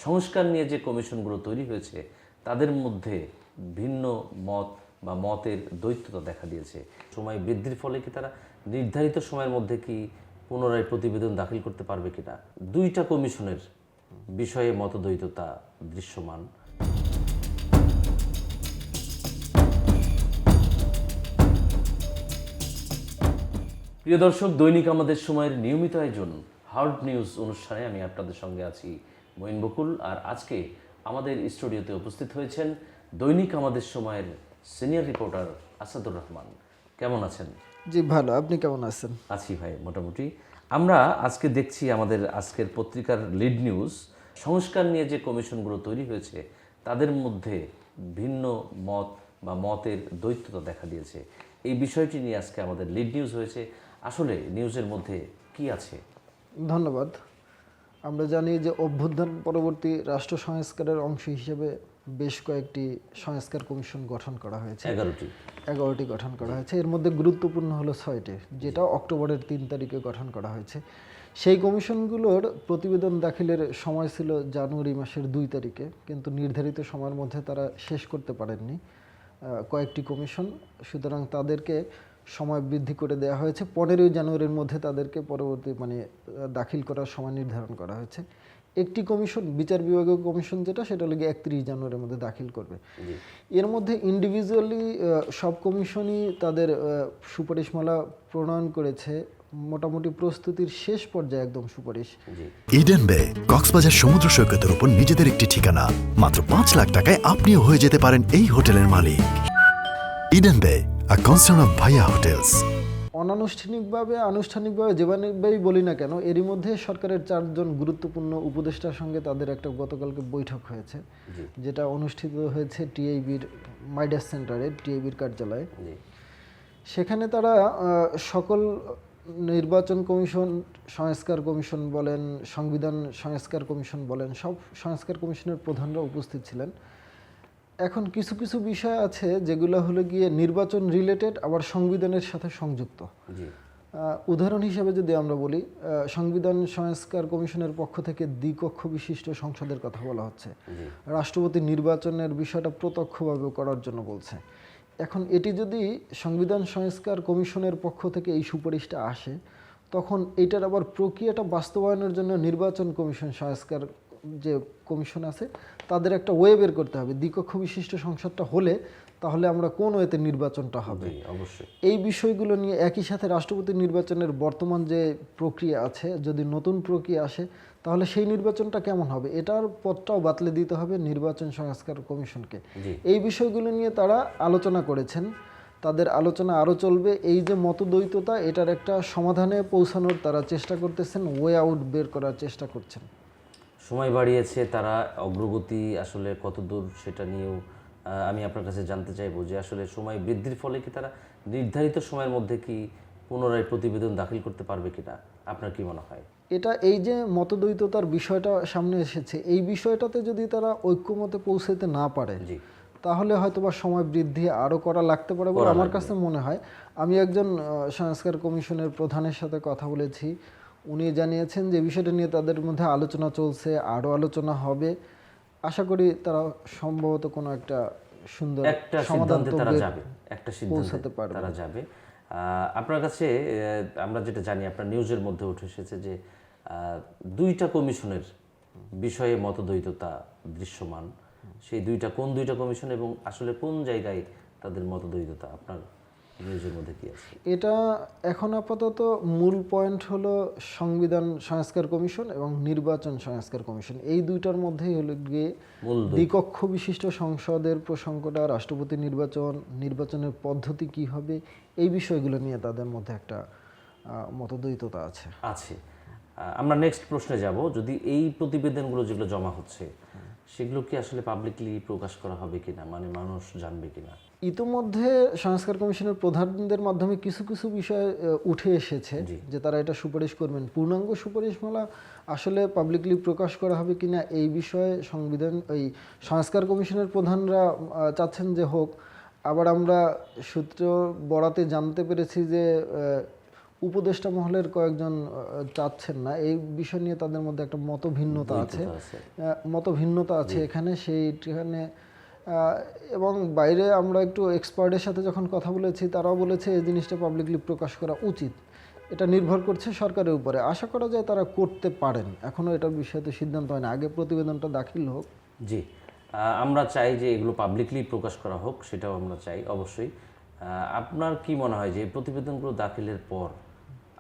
সংস্কার নিয়ে যে কমিশনগুলো তৈরি হয়েছে তাদের মধ্যে ভিন্ন মত বা মতের দ্বৈততা দেখা দিয়েছে। সময় বৃদ্ধির ফলে কি তারা নির্ধারিত সময়ের মধ্যে কি পুনরায় প্রতিবেদন দাখিল করতে পারবে কিনা, দুইটা কমিশনের বিষয়ে মতদ্বৈততা দৃশ্যমান। প্রিয় দর্শক, দৈনিক আমাদের সময়ের নিয়মিত আয়োজন হার্ড নিউজ অনুষ্ঠানে আমি আপনাদের সঙ্গে আছি মঈন বকুল। আর আজকে আমাদের স্টুডিওতে উপস্থিত হয়েছেন দৈনিক আমাদের সময়ের সিনিয়র রিপোর্টার আসাদুর রহমান। কেমন আছেন? জি ভালো, আপনি কেমন আছেন? আছি ভাই, মোটামুটি। আমরা আজকে দেখছি আমাদের আজকের পত্রিকার লিড নিউজ, সংস্কার নিয়ে যে কমিশনগুলো তৈরি হয়েছে তাদের মধ্যে ভিন্ন মত বা মতের দ্বৈততা দেখা দিয়েছে। এই বিষয়টি নিয়ে আজকে আমাদের লিড নিউজ হয়েছে। আসলে নিউজের মধ্যে কি আছে? ধন্যবাদ। আমরা জানি যে অভ্যুত্থান পরবর্তী রাষ্ট্র সংস্কারের অংশ হিসেবে বেশ কয়েকটি সংস্কার কমিশন গঠন করা হয়েছে। 11টি গঠন করা হয়েছে। এর মধ্যে গুরুত্বপূর্ণ হলো 6টি, যেটা অক্টোবরের 3 তারিখে গঠন করা হয়েছে। সেই কমিশনগুলোর প্রতিবেদন দাখিলের সময় ছিল জানুয়ারি মাসের 2 তারিখে, কিন্তু নির্ধারিত সময়ের মধ্যে তারা শেষ করতে পারেননি কয়েকটি কমিশন। সুতরাং তাদেরকে সময় বৃদ্ধি করে দেওয়া হয়েছে। 15ই জানুয়ারির মধ্যে তাদেরকে পরবর্তী দাখিল করার সময় নির্ধারণ করা হয়েছে। একটি কমিশন, বিচার বিভাগীয় কমিশন যেটা, সেটা হলো 31 জানুয়ারির মধ্যে দাখিল করবে। এর মধ্যে ইন্ডিভিজুয়ালি সব কমিশনই তাদের সুপারিশমালা প্রণয়ন করেছে। মোটামুটি প্রস্তুতির শেষ পর্যায়ে একদম সুপারিশ। ইডেন বে কক্সবাজার সমুদ্র সৈকতের উপর নিজেদের একটি ঠিকানা। মাত্র 5 লাখ টাকায় আপনিও হয়ে যেতে পারেন এই হোটেলের মালিক। ইডেন বে, a concern of ভাইয়া হোটেলস। অনানুষ্ঠানিকভাবে আনুষ্ঠানিকভাবে যেভাবেই বলি না কেন, এরই মধ্যে সরকারের 4 জন গুরুত্বপূর্ণ উপদেষ্টার সঙ্গে তাদের একটা গতকালকে বৈঠক হয়েছে, যেটা অনুষ্ঠিত হয়েছে টিআইবির মাইডাস সেন্টারে, টিআইবির কার্যালয়ে। সেখানে তারা সকল নির্বাচন কমিশন, সংস্কার কমিশন বলেন, সংবিধান সংস্কার কমিশন বলেন, সব সংস্কার কমিশনের প্রধানরা উপস্থিত ছিলেন। এখন কিছু কিছু বিষয় আছে যেগুলো হলো গিয়ে নির্বাচন রিলেটেড, আবার সংবিধানের সাথে সংযুক্ত। উদাহরণ হিসেবে যদি আমরা বলি, সংবিধান সংস্কার কমিশনের পক্ষ থেকে দ্বিকক্ষ বিশিষ্ট সংসদের কথা বলা হচ্ছে। রাষ্ট্রপতি নির্বাচনের বিষয়টা প্রত্যক্ষভাবে করার জন্য বলছে। এখন এটি যদি সংবিধান সংস্কার কমিশনের পক্ষ থেকে এই সুপারিশটা আসে, তখন এইটার আবার প্রক্রিয়াটা বাস্তবায়নের জন্য নির্বাচন কমিশন, সংস্কার যে কমিশন আছে, তাদের একটা ওয়ে বের করতে হবে। দ্বিকক্ষ বিশিষ্ট সংসদটা হলে তাহলে আমরা কোন ওয়েতে নির্বাচনটা হবে, অবশ্যই এই বিষয়গুলো নিয়ে, একই সাথে রাষ্ট্রপতি নির্বাচনের বর্তমান যে প্রক্রিয়া আছে, যদি নতুন প্রক্রিয়া আসে তাহলে সেই নির্বাচনটা কেমন হবে, এটার পথটাও বাতলে দিতে হবে নির্বাচন সংস্কার কমিশনকে। এই বিষয়গুলো নিয়ে তারা আলোচনা করেছেন। তাদের আলোচনা আরও চলবে। এই যে মতদ্বৈততা, এটার একটা সমাধানে পৌঁছানোর তারা চেষ্টা করতেছেন, ওয়ে আউট বের করার চেষ্টা করছেন। সময় বাড়িয়েছে তারা, অগ্রগতি আসলে কতদূর সেটা নিয়েও আমি আপনার কাছে জানতে চাইবো যে আসলে সময় বৃদ্ধির ফলে কি তারা নির্ধারিত সময়ের মধ্যে কি পুনরায় প্রতিবেদন দাখিল করতে পারবে কিনা, আপনার কি মনে হয়? এটা, এই যে মতদ্বৈততার বিষয়টা সামনে এসেছে, এই বিষয়টাতে যদি তারা ঐক্যমতে পৌঁছাতে না পারে, তাহলে হয়তোবা সময় বৃদ্ধি আরও করা লাগতে পারে বলে আমার কাছে মনে হয়। আমি একজন সংস্কার কমিশনের প্রধানের সাথে কথা বলেছি, উনি জানিয়েছেন যে বিষয়টা নিয়ে তাদের মধ্যে আলোচনা চলছে, আরও আলোচনা হবে। আশা করি তারা সম্ভবত কোনো একটা সুন্দর একটা সিদ্ধান্তে তারা যাবে, একটা সিদ্ধান্তে তারা যাবে। আপনার কাছে আমরা যেটা জানি, আপনার নিউজের মধ্যে উঠে এসেছে যে দুইটা কমিশনের বিষয়ে মতদ্বৈততা দৃশ্যমান। সেই কোন দুইটা কমিশন এবং আসলে কোন জায়গায় তাদের মতদ্বৈততা আপনার নিউজের মধ্যে কি আছে? এটা এখন আপাতত মূল পয়েন্ট হলো সংবিধান সংস্কার কমিশন এবং নির্বাচন সংস্কার কমিশন। এই দুইটার মধ্যেই হলো গিয়ে দ্বিকক্ষ বিশিষ্ট সংসদের প্রসঙ্গটা, রাষ্ট্রপতি নির্বাচনের পদ্ধতি কি হবে, এই বিষয়গুলো নিয়ে তাদের মধ্যে একটা মতদ্বৈততা আছে। আমরা নেক্সট প্রশ্নে যাব। যদি এই প্রতিবেদনগুলো যেগুলো জমা হচ্ছে সেগুলো কি আসলে পাবলিকলি প্রকাশ করা হবে কিনা, মানে মানুষ জানবে কিনা? ইতোমধ্যে সংস্কার কমিশনের প্রধানদের মাধ্যমে কিছু কিছু বিষয় উঠে এসেছে যে তারা এটা সুপারিশ করবেন। পূর্ণাঙ্গ সুপারিশমালা আসলে পাবলিকলি প্রকাশ করা হবে কিনা, এই বিষয়ে সংস্কার কমিশনের প্রধানরা চাচ্ছেন যে হোক। আবার আমরা সূত্র বরাতে জানতে পেরেছি যে উপদেষ্টা মহলের কয়েকজন চাচ্ছেন না, এই বিষয় নিয়ে তাদের মধ্যে একটা মতভিন্নতা আছে। মতভিন্নতা আছে এখানে সেইখানে এবং বাইরে আমরা একটু এক্সপার্টের সাথে যখন কথা বলেছি, তারাও বলেছে এই জিনিসটা পাবলিকলি প্রকাশ করা উচিত। এটা নির্ভর করছে সরকারের উপরে, আশা করা যায় তারা করতে পারেন। এখনও এটার বিষয়ে সিদ্ধান্ত হয় না, আগে প্রতিবেদনটা দাখিল হোক। জি, আমরা চাই যে এগুলো পাবলিকলি প্রকাশ করা হোক, সেটাও আমরা চাই অবশ্যই। আপনার কি মনে হয় যে এই প্রতিবেদনগুলো দাখিলের পর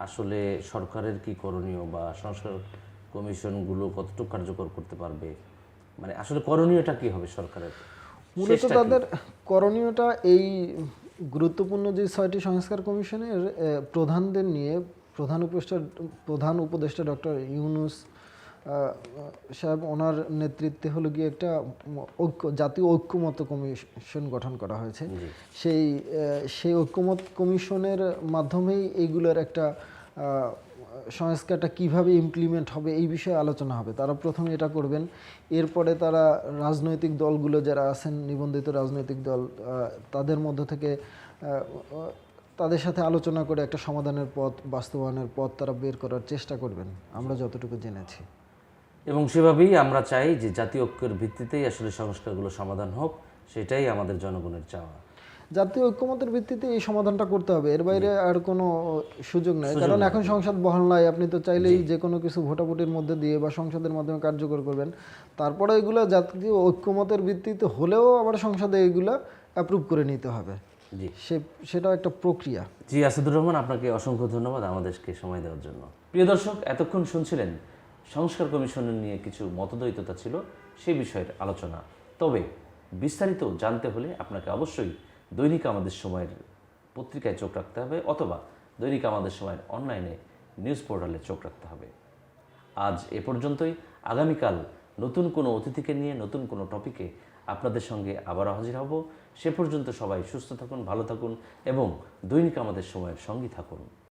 আসলে সরকারের কি করণীয়, বা সংস্কার কমিশনগুলো কতটুকু কার্যকর করতে পারবে, মানে আসলে করণীয়টা কি হবে সরকারের? মূলত তাদের করণীয়টা এই গুরুত্বপূর্ণ যে 6টি সংস্কার কমিশনের প্রধানদের নিয়ে প্রধান উপদেষ্টা ডক্টর ইউনূস সাহেব, ওনার নেতৃত্বে হলো গিয়ে একটা জাতীয় ঐক্যমত্য কমিশন গঠন করা হয়েছে। সেই ঐক্যমত কমিশনের মাধ্যমেই এইগুলোর একটা সংস্কারটা কিভাবে ইমপ্লিমেন্ট হবে এই বিষয়ে আলোচনা হবে। তারা প্রথমে এটা করবেন, এরপরে তারা রাজনৈতিক দলগুলো যারা আছেন, নিবন্ধিত রাজনৈতিক দল, তাদের মধ্য থেকে তাদের সাথে আলোচনা করে একটা সমাধানের পথ, বাস্তবায়নের পথ তারা বের করার চেষ্টা করবেন, আমরা যতটুকু জেনেছি। এবং সেভাবেই আমরা চাই যে জাতীয় ঐক্যের ভিত্তিতেই আসলে সংস্কারগুলো সমাধান হোক, সেটাই আমাদের জনগণের চাওয়া। জাতীয় ঐক্যমতের ভিত্তিতে এই সমাধানটা করতে হবে, এর বাইরে আর কোনো সুযোগ নেই। কারণ এখন সংসদ বহাল নাই, আপনি তো চাইলেই যে কোনো কিছু ভোটাভুটির মধ্যে দিয়ে বা সংসদের মাধ্যমে কার্যকর করবেন। তারপরে এগুলো জাতীয় ঐক্যমতের ভিত্তিতে হলেও আবার সংসদে এগুলো অ্যাপ্রুভ করে নিতে হবে। জি, সেটাও একটা প্রক্রিয়া। জি, আসাদুর রহমান, আপনাকে অসংখ্য ধন্যবাদ আমাদেরকে সময় দেওয়ার জন্য। প্রিয় দর্শক, এতক্ষণ শুনছিলেন সংস্কার কমিশনের নিয়ে কিছু মতদ্বৈততা ছিল সেই বিষয়ের আলোচনা। তবে বিস্তারিত জানতে হলে আপনাকে অবশ্যই দৈনিক আমাদের সময়ের পত্রিকায় চোখ রাখতে হবে, অথবা দৈনিক আমাদের সময়ের অনলাইনে নিউজ পোর্টালে চোখ রাখতে হবে। আজ এ পর্যন্তই। আগামীকাল নতুন কোনো অতিথিকে নিয়ে নতুন কোনো টপিকে আপনাদের সঙ্গে আবারও হাজির হব। সে পর্যন্ত সবাই সুস্থ থাকুন, ভালো থাকুন এবং দৈনিক আমাদের সময়ের সঙ্গী থাকুন।